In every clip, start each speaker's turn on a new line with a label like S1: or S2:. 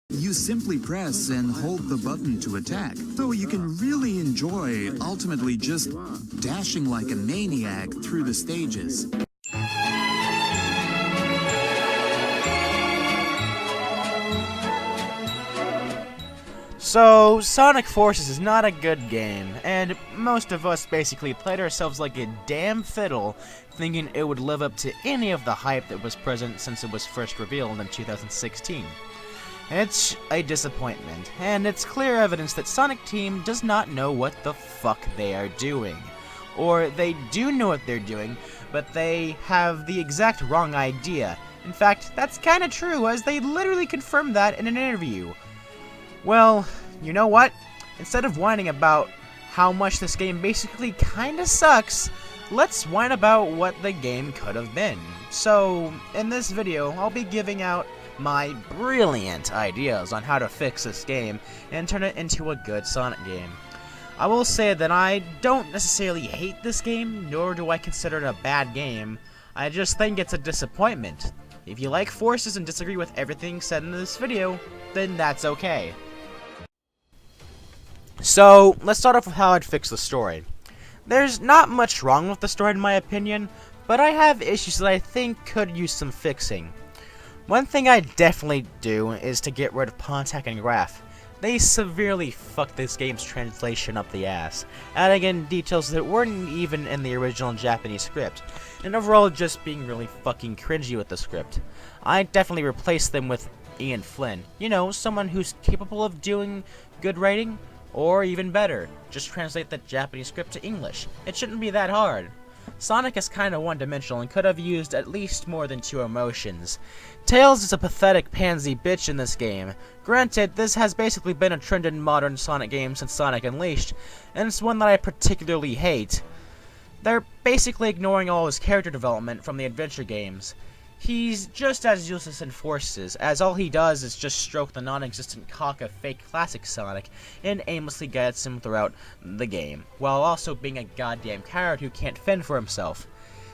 S1: You simply press and hold the button to attack, so you can really enjoy ultimately just dashing like a maniac through the stages.
S2: So, Sonic Forces is not a good game, and most of us basically played ourselves like a damn fiddle, thinking it would live up to any of the hype that was present since it was first revealed in 2016. It's a disappointment, and it's clear evidence that Sonic Team does not know what the fuck they are doing. Or they do know what they're doing, but they have the exact wrong idea. In fact, that's kinda true, as they literally confirmed that in an interview. Well, you know what? Instead of whining about how much this game basically kinda sucks, let's whine about what the game could have been. So, in this video, I'll be giving out my brilliant ideas on how to fix this game and turn it into a good Sonic game. I will say that I don't necessarily hate this game, nor do I consider it a bad game. I just think it's a disappointment. If you like Forces and disagree with everything said in this video, then that's okay. So, let's start off with how I'd fix the story. There's not much wrong with the story in my opinion, but I have issues that I think could use some fixing. One thing I definitely do is to get rid of Pontac and Graph. They severely fucked this game's translation up the ass, adding in details that weren't even in the original Japanese script, and overall just being really fucking cringy with the script. I definitely replaced them with Ian Flynn, you know, someone who's capable of doing good writing, or even better, just translate the Japanese script to English. It shouldn't be that hard. Sonic is kinda one-dimensional and could have used at least more than 2 emotions. Tails is a pathetic pansy bitch in this game. Granted, this has basically been a trend in modern Sonic games since Sonic Unleashed, and it's one that I particularly hate. They're basically ignoring all his character development from the adventure games. He's just as useless in Forces, as all he does is just stroke the non-existent cock of fake classic Sonic and aimlessly guides him throughout the game, while also being a goddamn coward who can't fend for himself.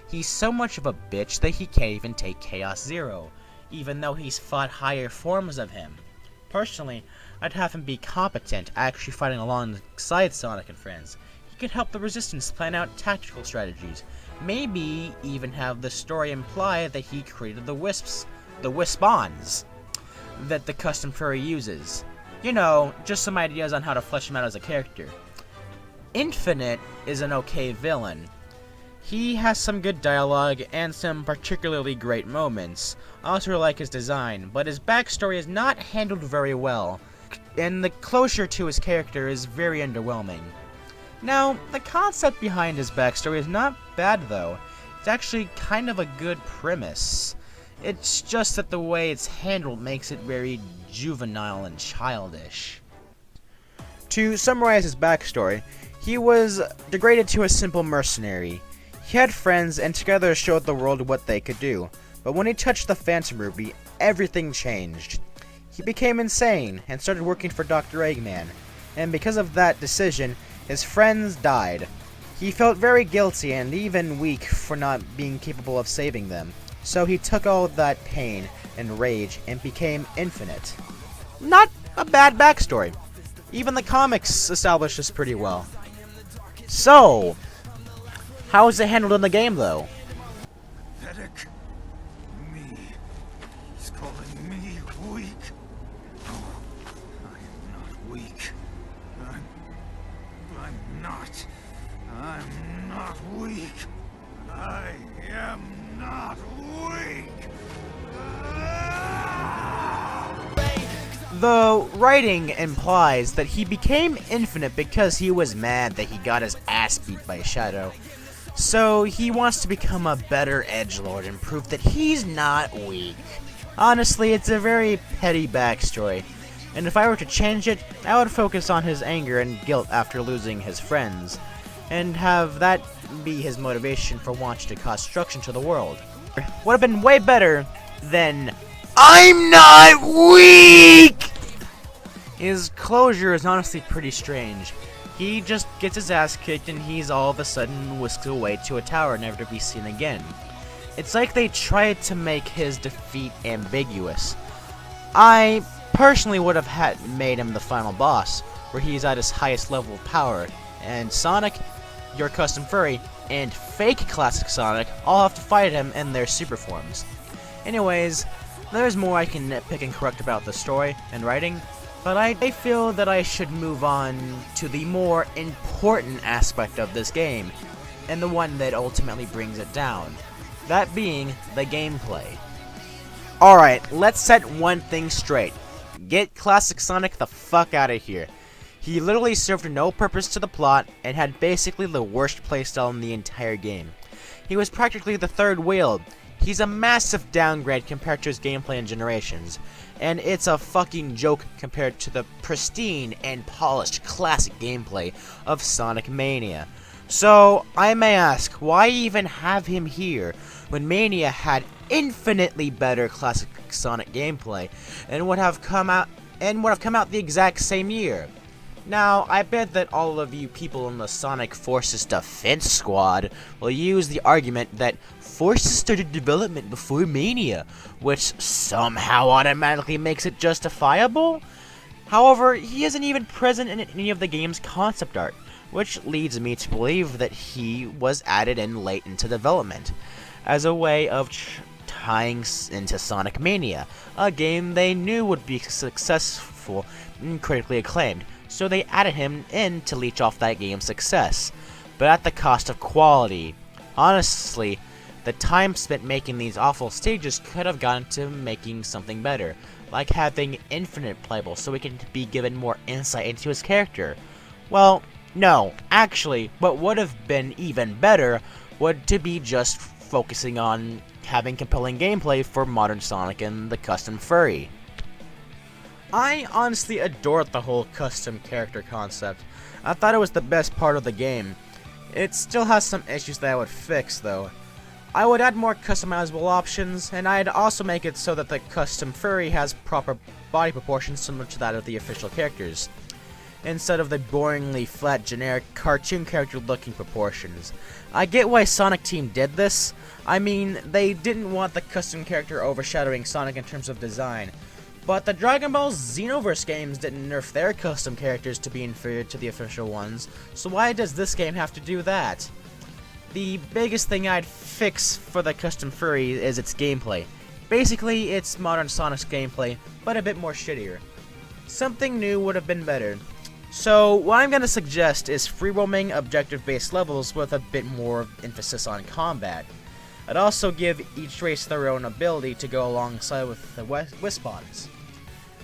S2: He's so much of a bitch that he can't even take Chaos Zero, even though he's fought higher forms of him. Personally, I'd have him be competent, actually fighting alongside Sonic and friends. He could help the Resistance plan out tactical strategies. Maybe even have the story imply that he created the Wispons, that the custom furry uses. You know, just some ideas on how to flesh him out as a character. Infinite is an okay villain. He has some good dialogue and some particularly great moments. I also like his design, but his backstory is not handled very well, and the closure to his character is very underwhelming. Now, the concept behind his backstory is not bad though. It's actually kind of a good premise. It's just that the way it's handled makes it very juvenile and childish. To summarize his backstory, he was degraded to a simple mercenary. He had friends and together showed the world what they could do, but when he touched the Phantom Ruby, everything changed. He became insane and started working for Dr. Eggman, and because of that decision, his friends died. He felt very guilty and even weak for not being capable of saving them, so he took all that pain and rage and became infinite. Not a bad backstory. Even the comics establish this pretty well. So, how is it handled in the game though?
S3: Pathetic. Me. He's calling me weak. No, I am not weak. I'm not weak. I am not weak.
S2: The writing implies that he became infinite because he was mad that he got his ass beat by Shadow. So he wants to become a better edgelord and prove that he's not weak. Honestly, it's a very petty backstory, and if I were to change it, I would focus on his anger and guilt after losing his friends, and have that be his motivation for wanting to cause destruction to the world. Would have been way better than I'm not weak! His closure is honestly pretty strange. He just gets his ass kicked and he's all of a sudden whisked away to a tower never to be seen again. It's like they tried to make his defeat ambiguous. I personally would have made him the final boss, where he's at his highest level of power, and Sonic, your custom furry, and fake classic Sonic all have to fight him in their super forms. Anyways, there's more I can nitpick and correct about the story and writing, but I feel that I should move on to the more important aspect of this game, and the one that ultimately brings it down. That being the gameplay. Alright, let's set one thing straight. Get classic Sonic the fuck out of here. He literally served no purpose to the plot, and had basically the worst playstyle in the entire game. He was practically the third wheel. He's a massive downgrade compared to his gameplay in Generations, and it's a fucking joke compared to the pristine and polished classic gameplay of Sonic Mania. So, I may ask, why even have him here when Mania had infinitely better classic Sonic gameplay and would have come out the exact same year? Now, I bet that all of you people in the Sonic Forces Defense Squad will use the argument that Forces started development before Mania, which somehow automatically makes it justifiable. However, he isn't even present in any of the game's concept art, which leads me to believe that he was added in late into development, as a way of tying into Sonic Mania, a game they knew would be successful and critically acclaimed. So they added him in to leech off that game's success, but at the cost of quality. Honestly, the time spent making these awful stages could have gone to making something better, like having infinite playable so we can be given more insight into his character. Well, no, actually, what would have been even better would to be just focusing on having compelling gameplay for modern Sonic and the custom furry. I honestly adored the whole custom character concept. I thought it was the best part of the game. It still has some issues that I would fix though. I would add more customizable options, and I'd also make it so that the custom furry has proper body proportions similar to that of the official characters, instead of the boringly flat generic cartoon character looking proportions. I get why Sonic Team did this. I mean, they didn't want the custom character overshadowing Sonic in terms of design. But the Dragon Ball Xenoverse games didn't nerf their custom characters to be inferior to the official ones, so why does this game have to do that? The biggest thing I'd fix for the custom furry is its gameplay. Basically, it's modern Sonic's gameplay, but a bit more shittier. Something new would have been better. So, what I'm going to suggest is free-roaming, objective-based levels with a bit more emphasis on combat. I'd also give each race their own ability to go alongside with the Wispons.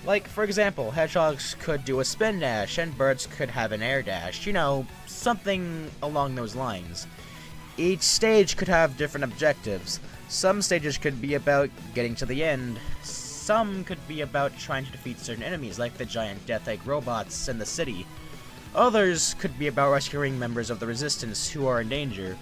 S2: Like, for example, hedgehogs could do a spin dash, and birds could have an air dash, you know, something along those lines. Each stage could have different objectives. Some stages could be about getting to the end. Some could be about trying to defeat certain enemies, like the giant Death Egg robots in the city. Others could be about rescuing members of the Resistance who are in danger.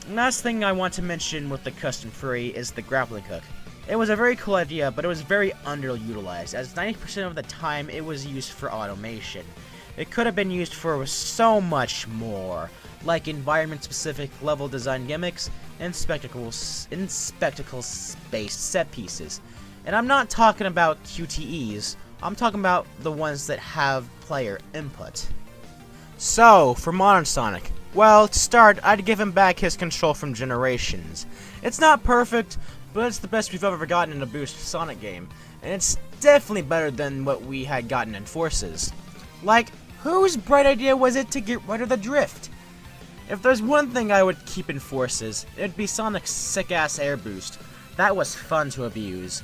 S2: Last thing I want to mention with the custom furry is the grappling hook. It was a very cool idea, but it was very underutilized, as 90% of the time it was used for automation. It could have been used for so much more, like environment-specific level design gimmicks and spectacles-based set pieces. And I'm not talking about QTEs, I'm talking about the ones that have player input. So, for modern Sonic, well, to start, I'd give him back his control from Generations. It's not perfect, but it's the best we've ever gotten in a Boost Sonic game, and it's definitely better than what we had gotten in Forces. Like, whose bright idea was it to get rid of the drift? If there's one thing I would keep in Forces, it'd be Sonic's sick-ass air boost. That was fun to abuse.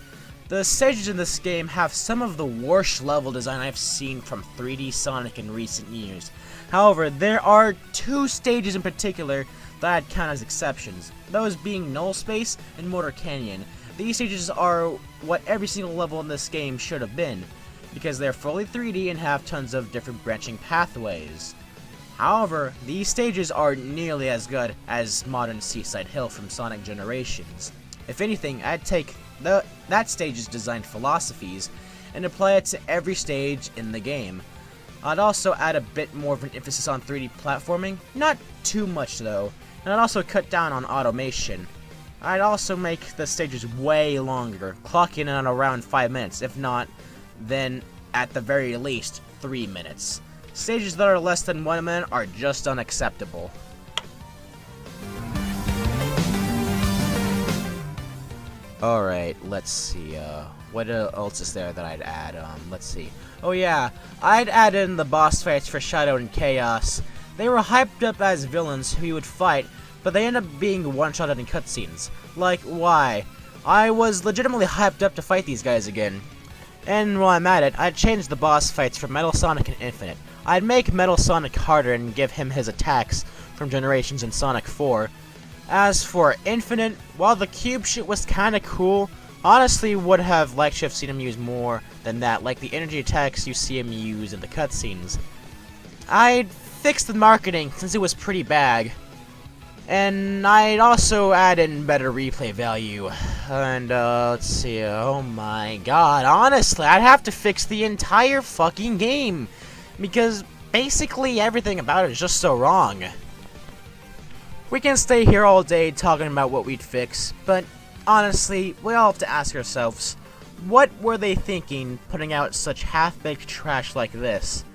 S2: The stages in this game have some of the worst level design I've seen from 3D Sonic in recent years. However, there are two stages in particular that I'd count as exceptions, those being Null Space and Motor Canyon. These stages are what every single level in this game should have been, because they're fully 3D and have tons of different branching pathways. However, these stages aren't nearly as good as modern Seaside Hill from Sonic Generations. If anything, I'd take that stage's design philosophies and apply it to every stage in the game. I'd also add a bit more of an emphasis on 3D platforming, not too much though, and I'd also cut down on automation. I'd also make the stages way longer, clocking in on around 5 minutes, if not then at the very least 3 minutes. Stages that are less than 1 minute are just unacceptable. Alright, let's see, what else is there that I'd add? Let's see. Oh yeah, I'd add in the boss fights for Shadow and Chaos. They were hyped up as villains who you would fight, but they end up being one-shotted in cutscenes. Like, why? I was legitimately hyped up to fight these guys again. And while I'm at it, I'd change the boss fights for Metal Sonic and Infinite. I'd make Metal Sonic harder and give him his attacks from Generations in Sonic 4. As for Infinite, while the cube shit was kinda cool, honestly would have liked to have seen him use more than that, like the energy attacks you see him use in the cutscenes. I'd fix the marketing since it was pretty bad. And I'd also add in better replay value. And, let's see, oh my god, honestly, I'd have to fix the entire fucking game. Because basically everything about it is just so wrong. We can stay here all day talking about what we'd fix, but honestly, we all have to ask ourselves, what were they thinking putting out such half-baked trash like this?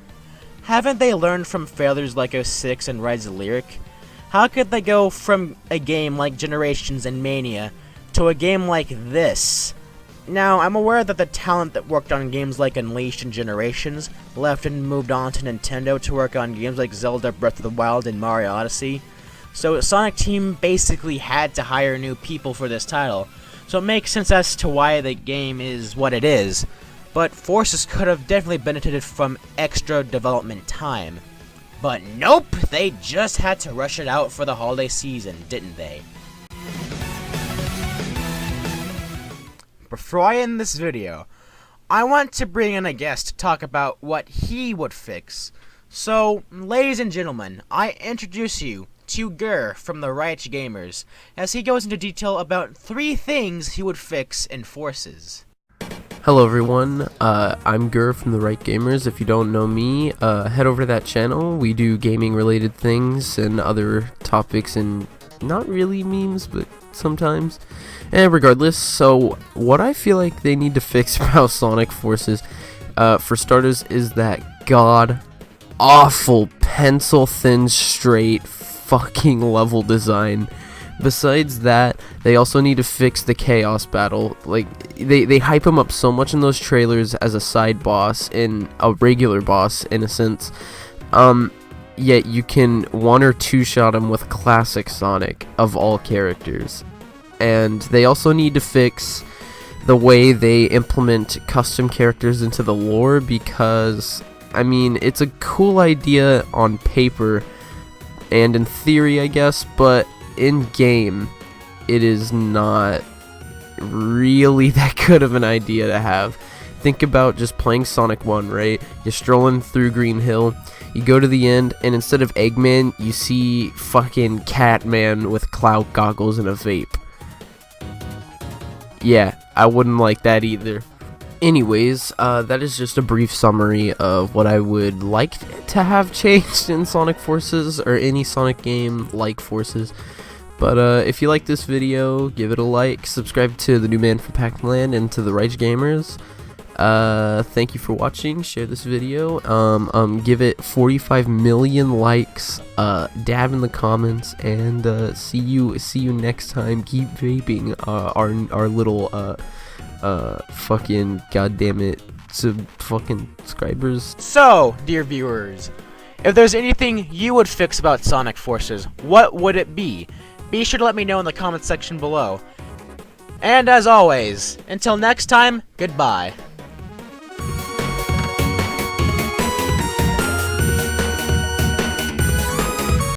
S2: Haven't they learned from failures like 06 and Rise of Lyric? How could they go from a game like Generations and Mania to a game like this? Now, I'm aware that the talent that worked on games like Unleashed and Generations left and moved on to Nintendo to work on games like Zelda Breath of the Wild and Mario Odyssey. So Sonic Team basically had to hire new people for this title. So it makes sense as to why the game is what it is. But Forces could have definitely benefited from extra development time. But nope, they just had to rush it out for the holiday season, didn't they? Before I end this video, I want to bring in a guest to talk about what he would fix. So, ladies and gentlemen, I introduce you to Gur from the Riech Gamers, as he goes into detail about 3 things he would fix in Forces.
S4: Hello everyone, I'm Gur from the Riech Gamers. If you don't know me, head over to that channel. We do gaming related things and other topics, and not really memes, but sometimes. And regardless, so what I feel like they need to fix about Sonic Forces, for starters, is that god awful pencil thin straight fucking level design. Besides that, they also need to fix the Chaos battle. Like, they hype him up so much in those trailers as a side boss and a regular boss, in a sense. Yet you can 1 or 2 shot him with classic Sonic of all characters. And they also need to fix the way they implement custom characters into the lore, because, I mean, it's a cool idea on paper and in theory, I guess, but in game, it is not really that good of an idea to have. Think about just playing Sonic 1, right? You're strolling through Green Hill, you go to the end, and instead of Eggman, you see fucking Catman with cloud goggles and a vape. Yeah, I wouldn't like that either. Anyways, that is just a brief summary of what I would like to have changed in Sonic Forces, or any Sonic game like Forces. But if you like this video, give it a like, subscribe to the New Man from Pac-Man and to the Riech Gamers. Thank you for watching, share this video, give it 45 million likes, dab in the comments, and see you next time. Keep vaping our little fucking goddammit fucking subscribers.
S2: So, dear viewers, if there's anything you would fix about Sonic Forces, what would it be? Be sure to let me know in the comment section below. And as always, until next time, goodbye.